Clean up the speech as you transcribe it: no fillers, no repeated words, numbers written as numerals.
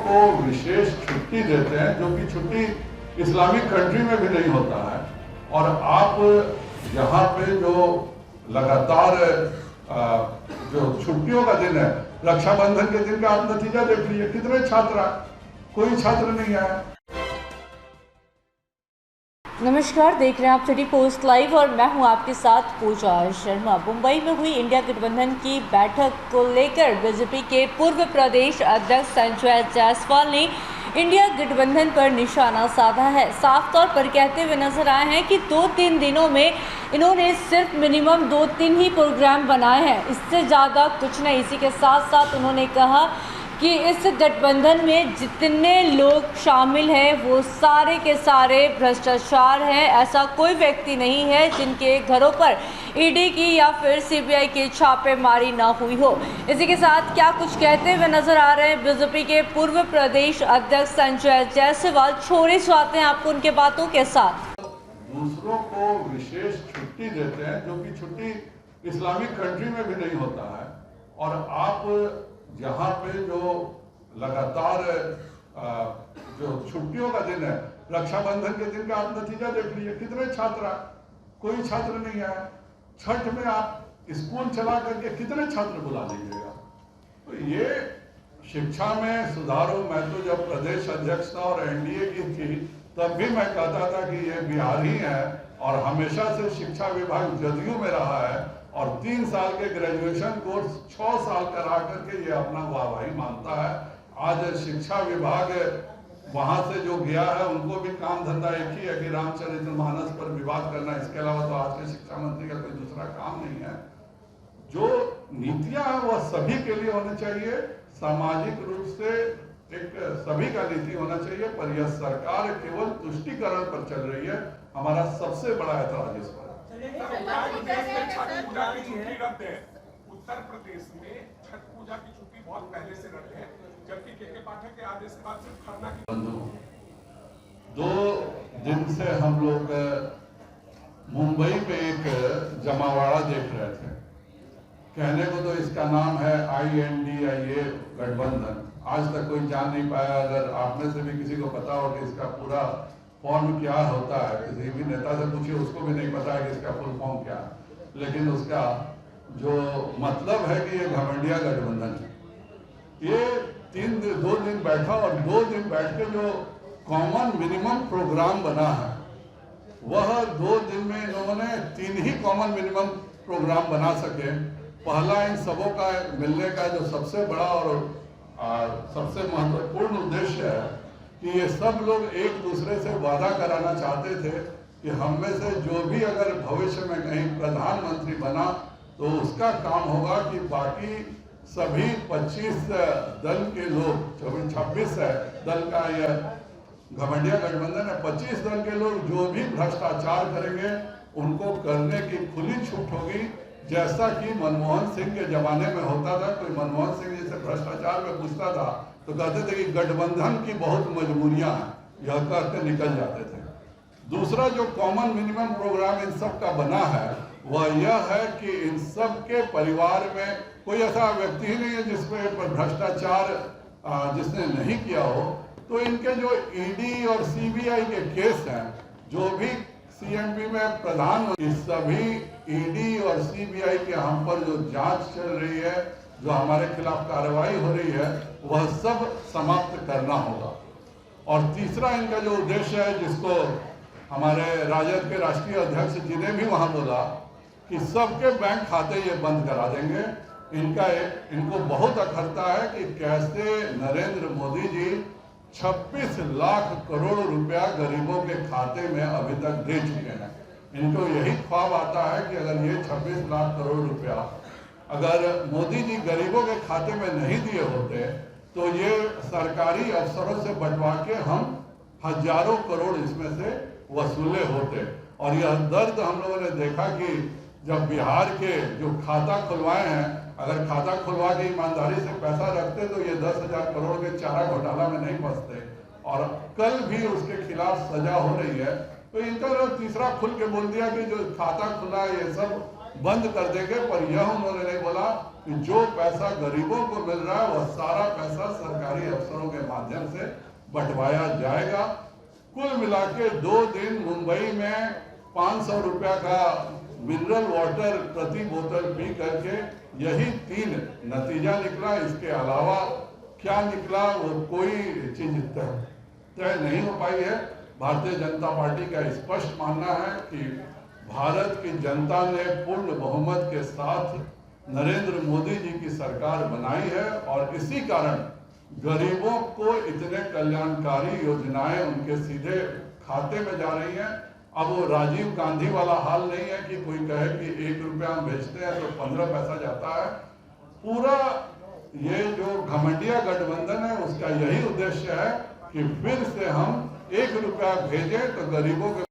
को विशेष छुट्टी देते हैं, जो कि छुट्टी इस्लामिक कंट्री में भी नहीं होता है। और आप यहाँ पे जो लगातार जो छुट्टियों का दिन है, रक्षाबंधन के दिन का आप नतीजा देख लीजिए, कितने छात्र आए, कोई छात्र नहीं आया। नमस्कार, देख रहे हैं आप सिटी पोस्ट लाइव और मैं हूं आपके साथ पूजा शर्मा। मुंबई में हुई इंडिया गठबंधन की बैठक को लेकर बीजेपी के पूर्व प्रदेश अध्यक्ष संजय जायसवाल ने इंडिया गठबंधन पर निशाना साधा है। साफ तौर पर कहते हुए नजर आए हैं कि 2-3 दिनों में इन्होंने सिर्फ मिनिमम 2-3 ही प्रोग्राम बनाए हैं, इससे ज़्यादा कुछ नहीं। इसी के साथ साथ उन्होंने कहा कि इस गठबंधन में जितने लोग शामिल हैं वो सारे के सारे भ्रष्टाचार हैं। ऐसा कोई व्यक्ति नहीं है जिनके घरों पर ईडी की या फिर सीबीआई की छापेमारी ना हुई हो। इसी के साथ क्या कुछ कहते हुए नजर आ रहे हैं बीजेपी के पूर्व प्रदेश अध्यक्ष संजय जायसवाल। छोड़े चाहते हैं आपको उनके बातों के साथ। दूसरों को विशेष छुट्टी देते हैं, जो कि छुट्टी इस्लामिक कंट्री में भी नहीं होता है। और आप यहाँ पे जो लगातार जो छुट्टियों का दिन है, रक्षाबंधन के दिन का आप नतीजा देख लीजिए, कितने छात्र आए, कोई छात्र नहीं आया। छठ में आप स्कूल चला करके कितने छात्र बुला लीजिएगा। तो ये शिक्षा में सुधार हो। मैं तो जब प्रदेश अध्यक्ष था और एनडीए की थी, तब भी मैं कहता था कि ये बिहारी है और हमेशा से शिक्षा विभाग जदयू में रहा है और 3 साल के ग्रेजुएशन कोर्स 6 साल करा करके ये अपना वाहवाही मानता है। आज शिक्षा विभाग वहां से जो गया है, उनको भी काम धंधा एक ही है कि रामचरितमानस पर विवाद करना। इसके अलावा तो आज के शिक्षा मंत्री का कोई दूसरा काम नहीं है। जो नीतियां हैं वह सभी के लिए होनी चाहिए, सामाजिक रूप से एक सभी का नीति होना चाहिए। पर यह सरकार केवल तुष्टिकरण पर चल रही है। हमारा सबसे बड़ा ऐतराज इस पर। उत्तर प्रदेश में छठ पूजा की छुट्टी बहुत पहले से रद्द है, जबकि के पाठक के आदेश के बाद सिर्फ खरना की। 2 दिन से हम लोग मुंबई में एक जमावाड़ा देख रहे थे। कहने को तो इसका नाम है INDIA गठबंधन। आज तक कोई जान नहीं पाया। अगर आप में से भी किसी को पता हो कि इसका पूरा फॉर्म क्या होता है, किसी भी नेता से पूछिए, उसको भी नहीं पता है कि इसका फुल फॉर्म क्या है। लेकिन उसका जो मतलब है कि ये घमंडिया गठबंधन है। ये 2 दिन बैठा और 2 दिन बैठ के जो कॉमन मिनिमम प्रोग्राम बना है, वह 2 दिन में इन्होंने 3 ही कॉमन मिनिमम प्रोग्राम बना सके। पहला, इन सबों का मिलने का जो सबसे बड़ा और सबसे महत्वपूर्ण उद्देश्य है कि ये सब लोग एक दूसरे से वादा कराना चाहते थे कि हम में से जो भी अगर भविष्य में कहीं प्रधानमंत्री बना तो उसका काम होगा कि बाकी सभी 25 दल के लोग, 26 दल का यह घमंडिया गठबंधन है, 25 दल के लोग जो भी भ्रष्टाचार करेंगे उनको करने की खुली छूट होगी। जैसा कि मनमोहन सिंह के जमाने में होता था। कोई मनमोहन सिंह जैसे भ्रष्टाचार में पूछता था तो कहते थे कि गठबंधन की बहुत मजबूरियां हैं, यह करके निकल जाते थे। दूसरा जो कॉमन मिनिमम प्रोग्राम इन सब का बना है, वह यह है कि इन सब के परिवार में कोई ऐसा व्यक्ति ही नहीं है जिसमें भ्रष्टाचार जिसने नहीं किया हो। तो इनके जो ईडी और सीबीआई के केस हैं, जो भी CMP में प्रधानमंत्री, सभी ईडी और सीबीआई के हम पर जो जांच चल रही है, जो हमारे खिलाफ कार्रवाई हो रही है, वह सब समाप्त करना होगा। और तीसरा इनका जो उद्देश्य है, जिसको हमारे राजद के राष्ट्रीय अध्यक्ष जी ने भी वहां बोला कि सबके बैंक खाते ये बंद करा देंगे। इनको बहुत अखरता है कि कैसे नरेंद्र मोदी जी 26 लाख करोड़ रुपया गरीबों के खाते में अभी तक दे चुके हैं। इनको यही ख्वाब आता है कि अगर ये 26 लाख करोड़ रुपया अगर मोदी जी गरीबों के खाते में नहीं दिए होते तो ये सरकारी अफसरों से बंटवा के हम हजारों करोड़ इसमें से वसूले होते। और यह दर्द हम लोगों ने देखा कि जब बिहार के जो खाता खुलवाए हैं, अगर खाता खुलवा के ईमानदारी से पैसा रखते तो ये 10,000 करोड़ के चारा घोटाला में नहीं फंसते। और कल भी उसके खिलाफ सजा हो रही है। तो इनका तीसरा खुल के बोल दिया कि जो खाता खुला ये सब बंद कर देंगे, पर यह उन्होंने नहीं बोला कि जो पैसा गरीबों को मिल रहा है वह सारा पैसा सरकारी अफसरों के माध्यम से बंटवाया जाएगा। कुल मिला के 2 दिन मुंबई में 500 रुपया का मिनरल वाटर प्रति बोतल पी करके यही 3 नतीजा निकला। इसके अलावा क्या निकला वो कोई चीज तय नहीं हो पाई है। भारतीय जनता पार्टी का स्पष्ट मानना है कि भारत की जनता ने पूर्ण बहुमत के साथ नरेंद्र मोदी जी की सरकार बनाई है और इसी कारण गरीबों को इतने कल्याणकारी योजनाएं उनके सीधे खाते में जा रही हैं। अब वो राजीव गांधी वाला हाल नहीं है कि कोई कहे कि 1 रुपया हम भेजते हैं तो 15 पैसा जाता है। पूरा ये जो घमंडिया गठबंधन है उसका यही उद्देश्य है कि फिर से हम 1 रुपया भेजें तो गरीबों के